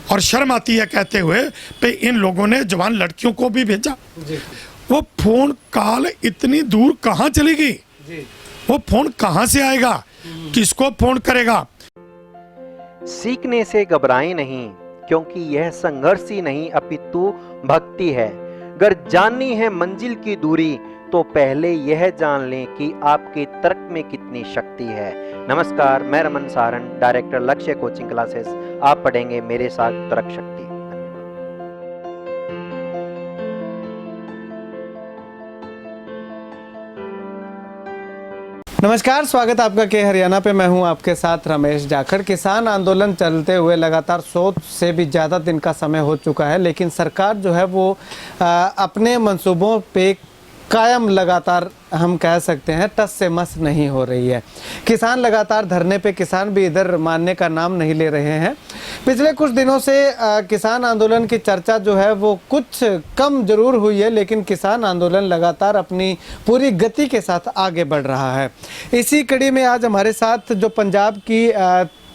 और शर्म आती है कहते हुए पे इन लोगों ने जवान लड़कियों को भी भेजा। वो फोन कॉल इतनी दूर कहाँ चली गई? वो फोन कहाँ से आएगा? किसको फोन करेगा? सीखने से घबराएं नहीं, क्योंकि यह संघर्ष ही नहीं अपितु भक्ति है। अगर जाननी है मंजिल की दूरी, तो पहले यह जान लें कि आपके तर्क में कितनी शक्ति है। नमस्कार, मैं रमन सारण, डायरेक्टर लक्ष्य कोचिंग क्लासेस। आप पढ़ेंगे मेरे साथ तर्क शक्ति। नमस्कार, स्वागत आपका के हरियाणा पे। मैं हूं आपके साथ रमेश जाखड़। किसान आंदोलन चलते हुए लगातार 100 से भी ज़्यादा दिन का समय हो चुका है, लेकिन सरकार जो है वो अपने मंसूबों पे कायम लगातार हम कह सकते हैं टस से मस नहीं हो रही है। किसान लगातार धरने पे, किसान भी इधर मानने का नाम नहीं ले रहे हैं। पिछले कुछ दिनों से किसान आंदोलन की चर्चा जो है वो कुछ कम जरूर हुई है, लेकिन किसान आंदोलन लगातार अपनी पूरी गति के साथ आगे बढ़ रहा है। इसी कड़ी में आज हमारे साथ जो पंजाब की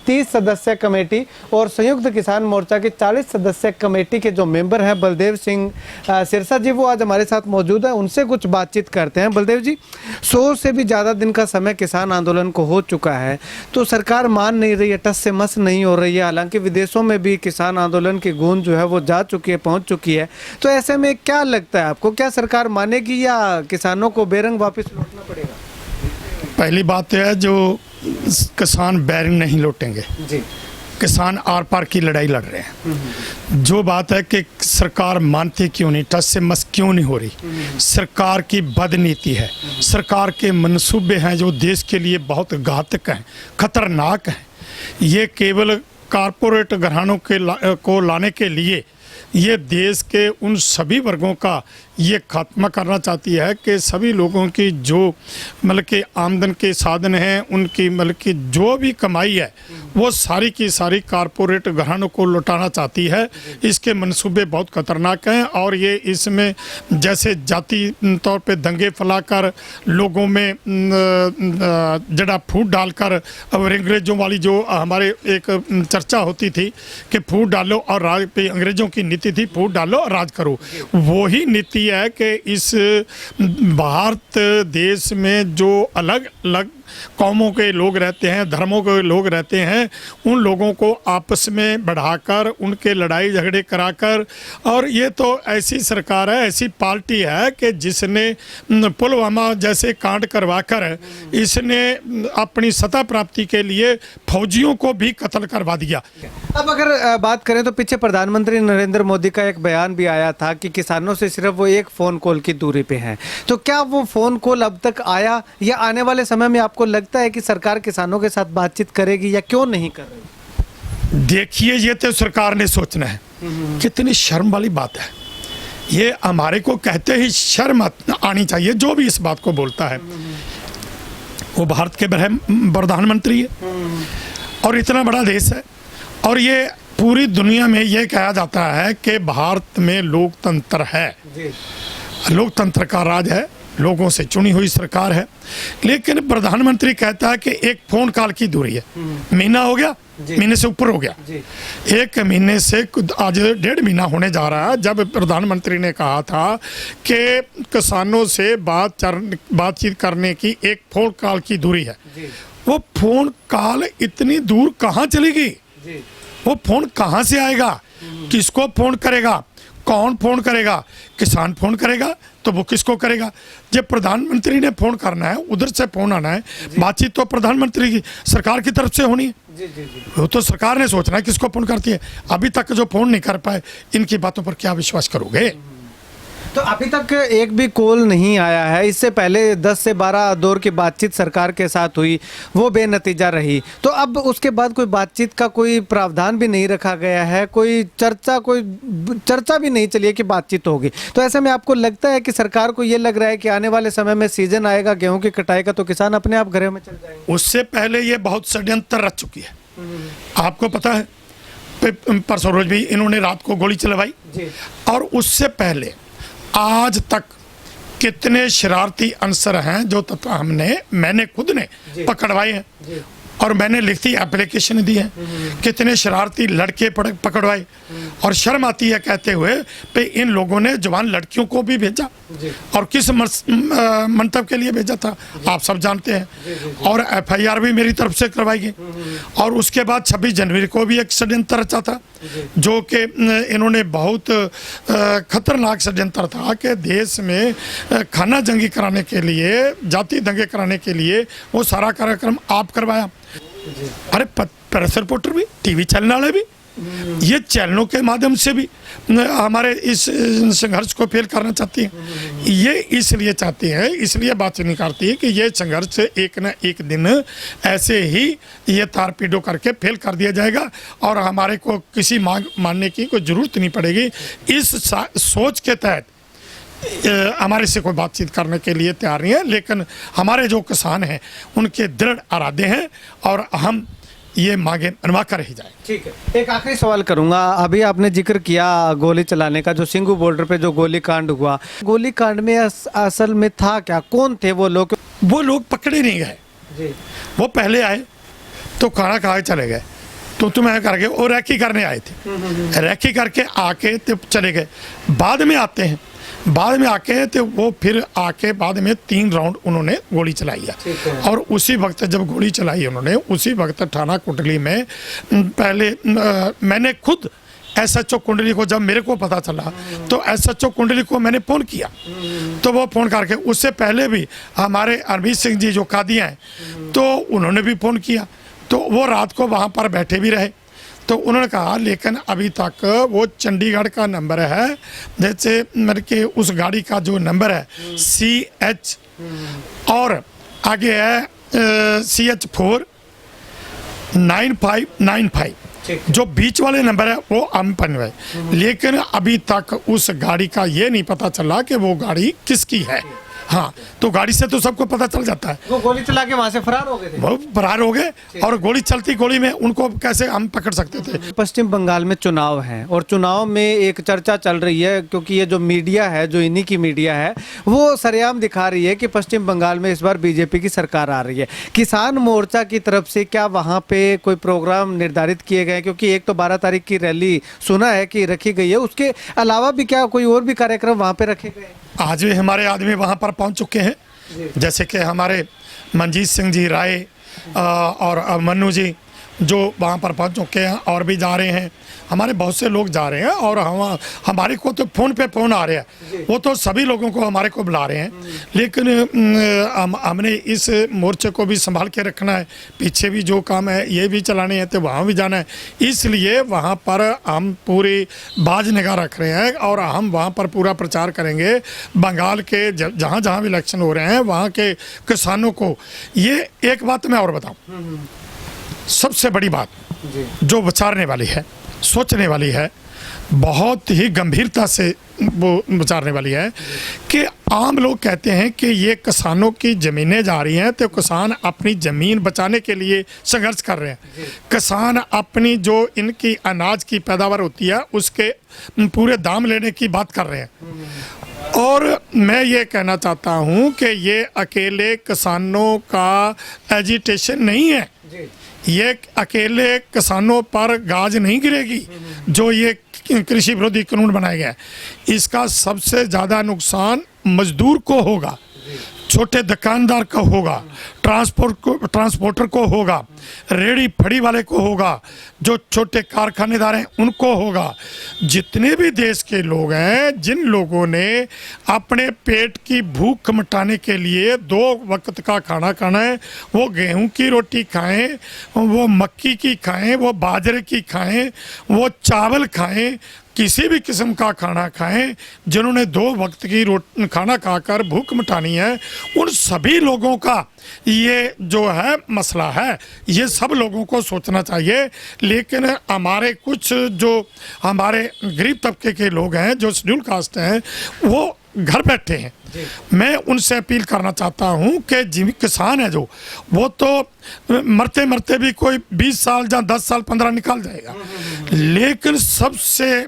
30 सदस्य कमेटी और संयुक्त किसान मोर्चा की 40 सदस्य कमेटी के जो मेंबर हैं बलदेव सिंह सिरसा जी, वो आज हमारे साथ मौजूद है। उनसे कुछ बातचीत करते हैं। बलदेव जी, 100 से भी ज़्यादा दिन का समय किसान आंदोलन को हो चुका है, तो सरकार मान नहीं रही है, टस से मस नहीं हो रही है। हालांकि विदेशों में भी किसान आंदोलन की गूंज जो है वो जा चुकी है, पहुँच चुकी है। तो ऐसे में क्या लगता है आपको, क्या सरकार मानेगी या किसानों को बेरंग वापस लौटना पड़ेगा? पहली बात है, जो किसान बैरिंग नहीं लौटेंगे जी। किसान आर पार की लड़ाई लड़ रहे हैं। जो बात है कि सरकार मानती क्यों नहीं, टस से मस क्यों नहीं हो रही? सरकार की बदनीति है, सरकार के मंसूबे हैं जो देश के लिए बहुत घातक हैं, खतरनाक हैं। ये केवल कारपोरेट घरानों को लाने के लिए ये देश के उन सभी वर्गों का ये खात्मा करना चाहती है कि सभी लोगों की जो मतलब कि आमदन के साधन हैं, उनकी मतलब कि जो भी कमाई है वो सारी की सारी कारपोरेट घरानों को लौटाना चाहती है। इसके मंसूबे बहुत खतरनाक हैं और ये इसमें जैसे जाति तौर पे दंगे फैलाकर लोगों में जड़ा फूट डालकर, और अंग्रेज़ों वाली जो हमारे एक चर्चा होती थी कि फूट डालो और राज पे, अंग्रेज़ों की नीति थी फूट डालो और राज करो, वही नीति है कि इस भारत देश में जो अलग अलग कौमों के लोग रहते हैं, धर्मों के लोग रहते हैं, उन लोगों को आपस में बढ़ाकर, उनके लड़ाई झगड़े कराकर, और ये तो ऐसी सरकार है, ऐसी पार्टी है कि जिसने पुलवामा जैसे कांड करवाकर इसने अपनी सत्ता प्राप्ति के लिए फौजियों को भी कत्ल करवा दिया। अब अगर बात करें तो पीछे प्रधानमंत्री नरेंद्र मोदी का एक बयान भी आया था कि किसानों से सिर्फ वो एक फ़ोन कॉल की दूरी पे हैं। तो क्या वो फ़ोन कॉल अब तक आया, या आने वाले समय में आपको लगता है कि सरकार किसानों के साथ बातचीत करेगी, या क्यों नहीं कर रही? देखिए, ये तो सरकार ने सोचना है। कितनी शर्म वाली बात है ये। हमारे को कहते ही शर्म आनी चाहिए जो भी इस बात को बोलता है। वो भारत के प्रधानमंत्री है और इतना बड़ा देश है, और ये पूरी दुनिया में ये कहा जाता है कि भारत में लोकतंत्र है, लोकतंत्र का राज है, लोगों से चुनी हुई सरकार है। लेकिन प्रधानमंत्री कहता है कि एक फोन कॉल की दूरी है। महीना हो गया, महीने से ऊपर हो गया, एक महीने से आज 1.5 महीना होने जा रहा है जब प्रधानमंत्री ने कहा था कि किसानों से बातचीत करने की एक फोन कॉल की दूरी है। वो फोन कॉल इतनी दूर कहाँ चली गई? वो फोन कहाँ से आएगा? किसको फोन करेगा? कौन फोन करेगा? किसान फोन करेगा तो वो किसको करेगा? जब प्रधानमंत्री ने फोन करना है, उधर से फोन आना है, बातचीत तो प्रधानमंत्री की सरकार की तरफ से होनी है। वो तो सरकार ने सोचना है किसको फोन करती है। अभी तक जो फोन नहीं कर पाए, इनकी बातों पर क्या विश्वास करोगे? तो अभी तक एक भी कॉल नहीं आया है। इससे पहले 10 से 12 दौर की बातचीत सरकार के साथ हुई, वो बेनतीजा रही। तो अब उसके बाद कोई बातचीत का कोई प्रावधान भी नहीं रखा गया है, कोई चर्चा भी नहीं चली है कि बातचीत होगी। तो ऐसे में आपको लगता है कि सरकार को ये लग रहा है कि आने वाले समय में सीजन आएगा गेहूं की कटाई का, तो किसान अपने आप घरों में चल जाएंगे? उससे पहले ये बहुत षड्यंत्र रच चुकी है। आपको पता है, परसों रोज भी इन्होंने रात को गोली चलवाई, और उससे पहले आज तक कितने शरारती अंसर हैं जो मैंने खुद ने पकड़वाए हैं। और मैंने लिखती एप्लीकेशन दी है, कितने शरारती लड़के पकड़वाए, और शर्म आती है कहते हुए पे इन लोगों ने जवान लड़कियों को भी भेजा और किस मंतव के लिए भेजा था आप सब जानते हैं। और एफआईआर भी मेरी तरफ से करवाई गई, और उसके बाद 26 जनवरी को भी एक षड्यंत्र रचा था जो कि इन्होंने बहुत खतरनाक षड्यंत्र था कि देश में खाना जंगी कराने के लिए, जाति दंगे कराने के लिए वो सारा कार्यक्रम आप करवाया। अरे प्रेस रिपोर्टर भी, टीवी चैनल वाले भी, ये चैनलों के माध्यम से भी हमारे इस संघर्ष को फेल करना चाहती हैं। ये इसलिए चाहती है, इसलिए बात निकालती है कि ये संघर्ष एक न एक दिन ऐसे ही ये तार पीडो करके फेल कर दिया जाएगा और हमारे को किसी मांग मानने की कोई ज़रूरत नहीं पड़ेगी। इस सोच के तहत हमारे से कोई बातचीत करने के लिए तैयार नहीं है, लेकिन हमारे जो किसान हैं उनके दृढ़ इरादे हैं और हम ये मांगे मनवा कर ही जाए। ठीक है, एक आखिरी सवाल करूंगा। अभी आपने जिक्र किया गोली चलाने का, जो सिंगू बॉर्डर पे जो गोली कांड हुआ, गोली कांड में असल में था क्या, कौन थे वो लोग? वो लोग पकड़े नहीं गए जी। वो पहले आए तो खाना खा के चले गए, तो तुम्हें करके वो रैकी करने आए थे, रैकी करके आके तो चले गए। बाद में आते हैं, बाद में आके तो वो फिर आके बाद में 3 राउंड उन्होंने गोली चलाई है। और उसी वक्त जब गोली चलाई उन्होंने, उसी वक्त थाना कुंडली में पहले मैंने खुद SHO कुंडली को, जब मेरे को पता चला तो SHO कुंडली को मैंने फ़ोन किया, तो वो फ़ोन करके, उससे पहले भी हमारे अरविंद सिंह जी जो कादियाँ हैं तो उन्होंने भी फ़ोन किया, तो वो रात को वहाँ पर बैठे भी रहे। तो उन्होंने कहा लेकिन अभी तक वो चंडीगढ़ का नंबर है, जैसे मेरे के उस गाड़ी का जो नंबर है CH और आगे है CH4 9595, जो बीच वाले नंबर है वो अम्पन है, लेकिन अभी तक उस गाड़ी का ये नहीं पता चला कि वो गाड़ी किसकी है। हाँ, तो गाड़ी से तो सबको पता चल जाता है। वो गोली चला के वहाँ से फरार हो गए थे? वो फरार हो गए, और गोली चलती गोली में उनको कैसे हम पकड़ सकते थे। पश्चिम बंगाल में चुनाव है और चुनाव में एक चर्चा चल रही है, क्योंकि ये जो मीडिया है, जो इन्हीं की मीडिया है, वो सरेआम दिखा रही है कि पश्चिम बंगाल में इस बार बीजेपी की सरकार आ रही है। किसान मोर्चा की तरफ से क्या वहाँ पे कोई प्रोग्राम निर्धारित किए गए? क्योंकि एक तो 12 तारीख की रैली सुना है कि रखी गई है, उसके अलावा भी क्या कोई और भी कार्यक्रम वहाँ पे रखे गए? आज भी हमारे आदमी वहाँ पर पहुँच चुके हैं, जैसे कि हमारे मनजीत सिंह जी राय और मन्नू जी जो वहाँ पर पहुँच चुके हैं, और भी जा रहे हैं, हमारे बहुत से लोग जा रहे हैं। और हमारे को तो फ़ोन पे फ़ोन आ रहे हैं, वो तो सभी लोगों को हमारे को बुला रहे हैं, लेकिन हमने इस मोर्चे को भी संभाल के रखना है, पीछे भी जो काम है ये भी चलाने हैं, तो वहाँ भी जाना है। इसलिए वहाँ पर हम पूरी बाज निगाह रख रहे हैं और हम वहाँ पर पूरा प्रचार करेंगे। बंगाल के जहाँ जहाँ भी इलेक्शन हो रहे हैं वहाँ के किसानों को ये एक बात मैं और बताऊँ, सबसे बड़ी बात जो विचारने वाली है, सोचने वाली है, बहुत ही गंभीरता से वो विचारने वाली है कि आम लोग कहते हैं कि ये किसानों की ज़मीनें जा रही हैं, तो किसान अपनी ज़मीन बचाने के लिए संघर्ष कर रहे हैं। किसान अपनी जो इनकी अनाज की पैदावार होती है उसके पूरे दाम लेने की बात कर रहे हैं। और मैं ये कहना चाहता हूँ कि ये अकेले किसानों का एजिटेशन नहीं है, ये अकेले किसानों पर गाज नहीं गिरेगी जो ये कृषि विरोधी कानून बनाया गया है। इसका सबसे ज़्यादा नुकसान मजदूर को होगा, छोटे दुकानदार को होगा, ट्रांसपोर्टर को होगा, रेड़ी फड़ी वाले को होगा, जो छोटे कारखानेदार हैं उनको होगा। जितने भी देश के लोग हैं, जिन लोगों ने अपने पेट की भूख मिटाने के लिए 2 वक्त का खाना खाना है, वो गेहूं की रोटी खाएं, वो मक्की की खाएं, वो बाजरे की खाएं, वो चावल खाएं, किसी भी किस्म का खाना खाएं, जिन्होंने 2 वक्त की खाना खाकर भूख मिटानी है, उन सभी लोगों का ये जो है मसला है, ये सब लोगों को सोचना चाहिए। लेकिन हमारे कुछ जो हमारे गरीब तबके के लोग हैं, जो शेड्यूल कास्ट हैं, वो घर बैठे हैं। मैं उनसे अपील करना चाहता हूं कि जिन किसान है जो, वो तो मरते मरते भी कोई 20 साल या 10 साल 15 निकाल जाएगा, लेकिन सबसे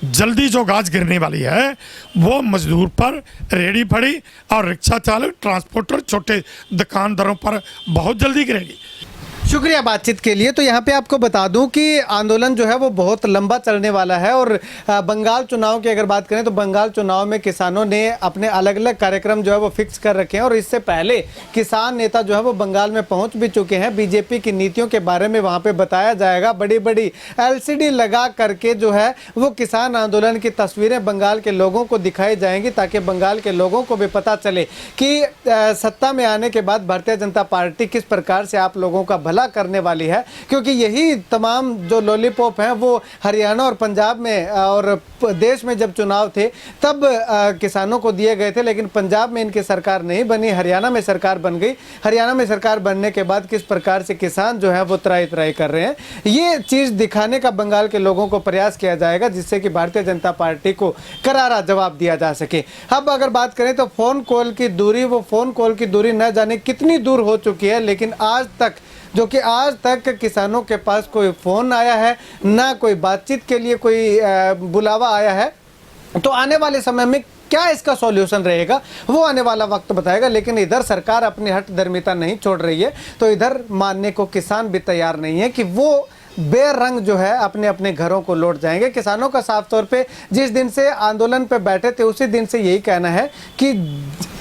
जल्दी जो गाज गिरने वाली है वो मजदूर पर, रेडी फड़ी और रिक्शा चालक, ट्रांसपोर्टर, छोटे दुकानदारों पर बहुत जल्दी गिरेगी। शुक्रिया बातचीत के लिए। तो यहाँ पे आपको बता दूं कि आंदोलन जो है वो बहुत लंबा चलने वाला है और बंगाल चुनाव की अगर बात करें तो बंगाल चुनाव में किसानों ने अपने अलग अलग कार्यक्रम जो है वो फिक्स कर रखे हैं और इससे पहले किसान नेता जो है वो बंगाल में पहुंच भी चुके हैं। बीजेपी की नीतियों के बारे में वहाँ पे बताया जाएगा, बड़ी बड़ी LCD लगा करके जो है वो किसान आंदोलन की तस्वीरें बंगाल के लोगों को दिखाई जाएंगी ताकि बंगाल के लोगों को भी पता चले कि सत्ता में आने के बाद भारतीय जनता पार्टी किस प्रकार से आप लोगों का भला करने वाली है। क्योंकि यही तमाम जो लॉलीपॉप हैं वो हरियाणा और पंजाब में और देश में जब चुनाव थे तब किसानों को दिए गए थे, लेकिन पंजाब में इनकी सरकार नहीं बनी, हरियाणा में सरकार बन गई। हरियाणा में सरकार बनने के बाद किस प्रकार से किसान जो है वो त्राही त्राही कर रहे हैं, ये चीज़ दिखाने का बंगाल के लोगों को प्रयास किया जाएगा जिससे कि भारतीय जनता पार्टी को करारा जवाब दिया जा सके। अब अगर बात करें तो फ़ोन कॉल की दूरी, वो फ़ोन कॉल की दूरी न जाने कितनी दूर हो चुकी है, लेकिन आज तक किसानों के पास कोई फ़ोन आया है ना कोई बातचीत के लिए कोई बुलावा आया है। तो आने वाले समय में क्या इसका सॉल्यूशन रहेगा वो आने वाला वक्त बताएगा। लेकिन इधर सरकार अपनी हठधर्मिता नहीं छोड़ रही है तो इधर मानने को किसान भी तैयार नहीं है कि वो बेरंग जो है अपने अपने घरों को लौट जाएंगे। किसानों का साफ तौर पे जिस दिन से आंदोलन पे बैठे थे उसी दिन से यही कहना है कि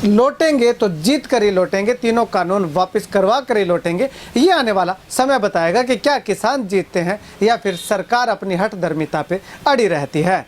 लौटेंगे तो जीत कर ही लौटेंगे, तीनों कानून वापस करवा कर ही लौटेंगे। ये आने वाला समय बताएगा कि क्या किसान जीतते हैं या फिर सरकार अपनी हठधर्मिता पे अड़ी रहती है।